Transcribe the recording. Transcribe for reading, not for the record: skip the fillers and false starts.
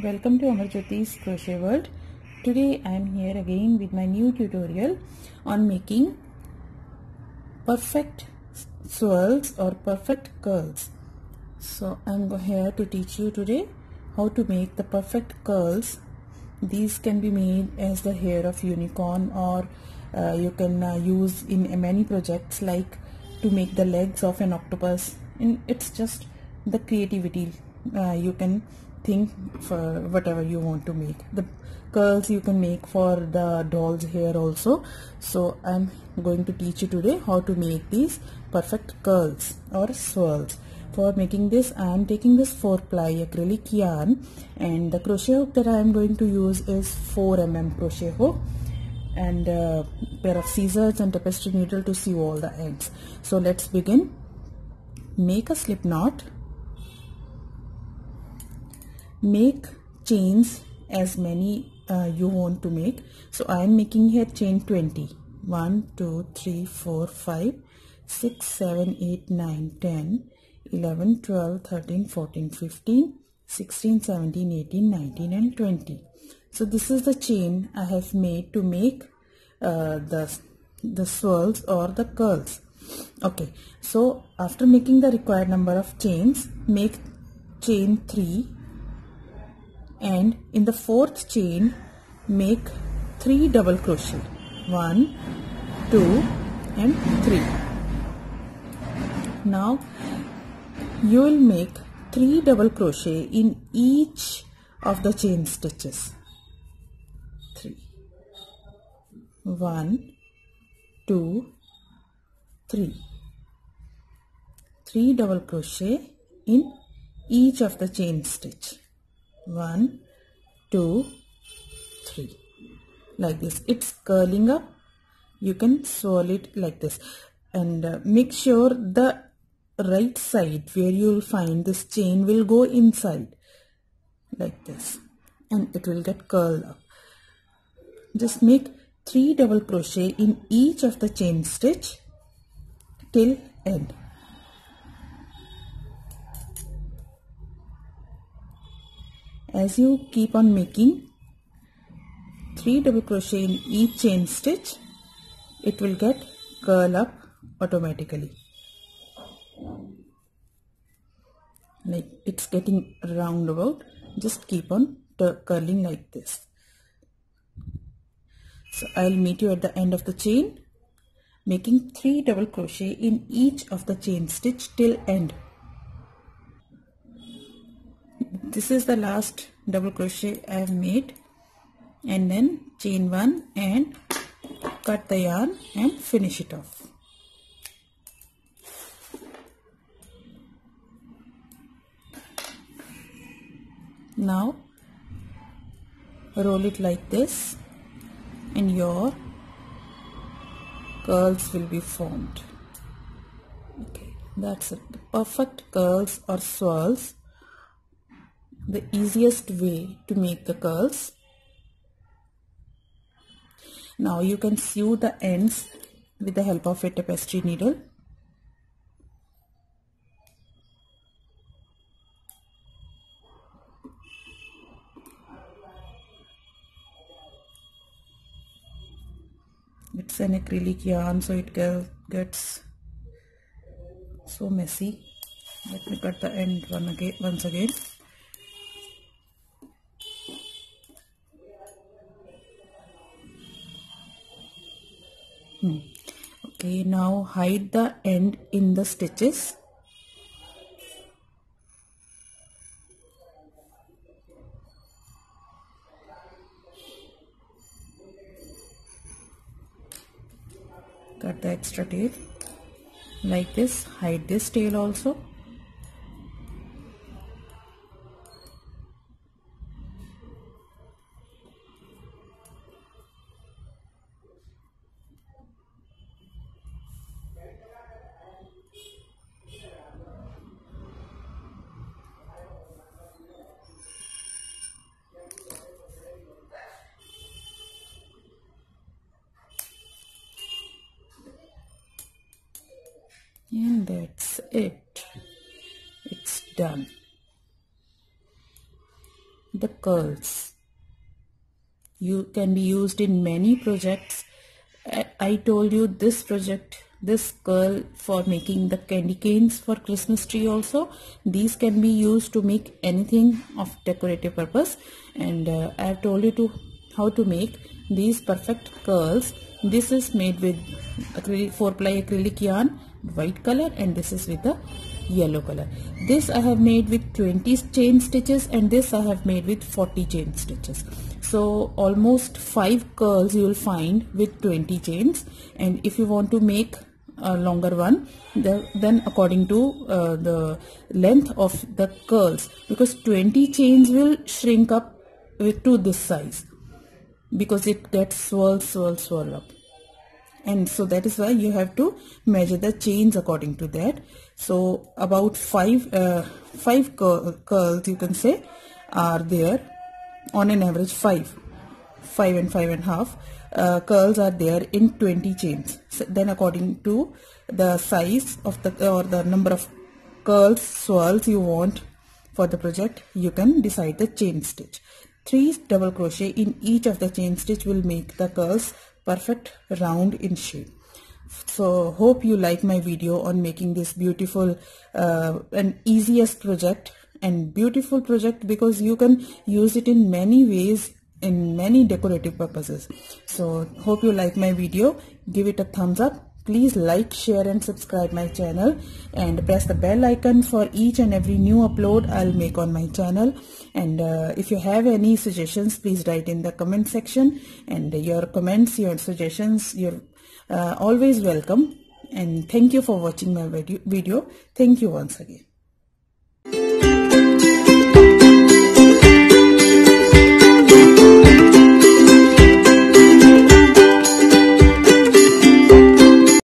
welcome to Amarjyoti's Crochet World. Today I am here again with my new tutorial on making perfect swirls or perfect curls. So I am here to teach you today how to make the perfect curls. These can be made as the hair of unicorn, or you can use in many projects, like to make the legs of an octopus. And it's just the creativity. You can think for whatever you want to make. The curls you can make for the doll's hair also. So I'm going to teach you today how to make these perfect curls or swirls. For making this, I am taking this 4-ply acrylic yarn, and the crochet hook that I am going to use is 4mm crochet hook, and a pair of scissors and tapestry needle to sew all the ends. So let's begin. Make a slip knot. Make chains as many you want to make. So I am making here chain 20. 1, 2, 3, 4, 5, 6, 7, 8, 9, 10, 11, 12, 13, 14, 15, 16, 17, 18, 19 and 20. So this is the chain I have made to make the swirls or the curls. Okay, so after making the required number of chains, make chain 3, and in the 4th chain make 3 double crochet. 1, 2 and 3. Now you will make 3 double crochet in each of the chain stitches. 3. 1, 2, 3. 3 double crochet in each of the chain stitch. 1, 2, 3. Like this. It's curling up. You can swirl it like this, and make sure the right side where you will find this chain will go inside like this, and it will get curled up. Just make 3 double crochet in each of the chain stitch till end. As you keep on making 3 double crochet in each chain stitch, it will get curl up automatically. Like it's getting roundabout, just keep on curling like this. So I'll meet you at the end of the chain, making 3 double crochet in each of the chain stitch till end. This is the last double crochet I have made, and then chain 1 and cut the yarn and finish it off. Now roll it like this, and your curls will be formed. Okay, that's it. The perfect curls or swirls. The easiest way to make the curls. Now you can sew the ends with the help of a tapestry needle. It's an acrylic yarn, so it gets so messy. Let me cut the end once again. Okay, now hide the end in the stitches. Cut the extra tail like this. Hide this tail also. And that's it. It's done. the curls. You can be used in many projects. I told you this project, this curl for making the candy canes for Christmas tree also. These can be used to make anything of decorative purpose, and I have told you how to make these perfect curls. This is made with acrylic 4-ply acrylic yarn, white color, and this is with the yellow color. This I have made with 20 chain stitches, and this I have made with 40 chain stitches. So almost 5 curls you will find with 20 chains, and if you want to make a longer one, then according to the length of the curls, because 20 chains will shrink up to this size because it gets swirl up, and so that is why you have to measure the chains according to that. So about 5 curls you can say are there. On an average 5 and 5.5 curls are there in 20 chains. So then according to the size of the or the number of curls, swirls you want for the project, you can decide the chain stitch. 3 double crochet in each of the chain stitch will make the curls perfect round in shape. So hope you like my video on making this beautiful and easiest project and beautiful project, because you can use it in many ways, in many decorative purposes. So hope you like my video. Give it a thumbs up. Please like, share and subscribe my channel, and press the bell icon for each and every new upload I'll make on my channel. And if you have any suggestions, please write in the comment section, and your comments, your suggestions, you're always welcome. And thank you for watching my video. Thank you once again.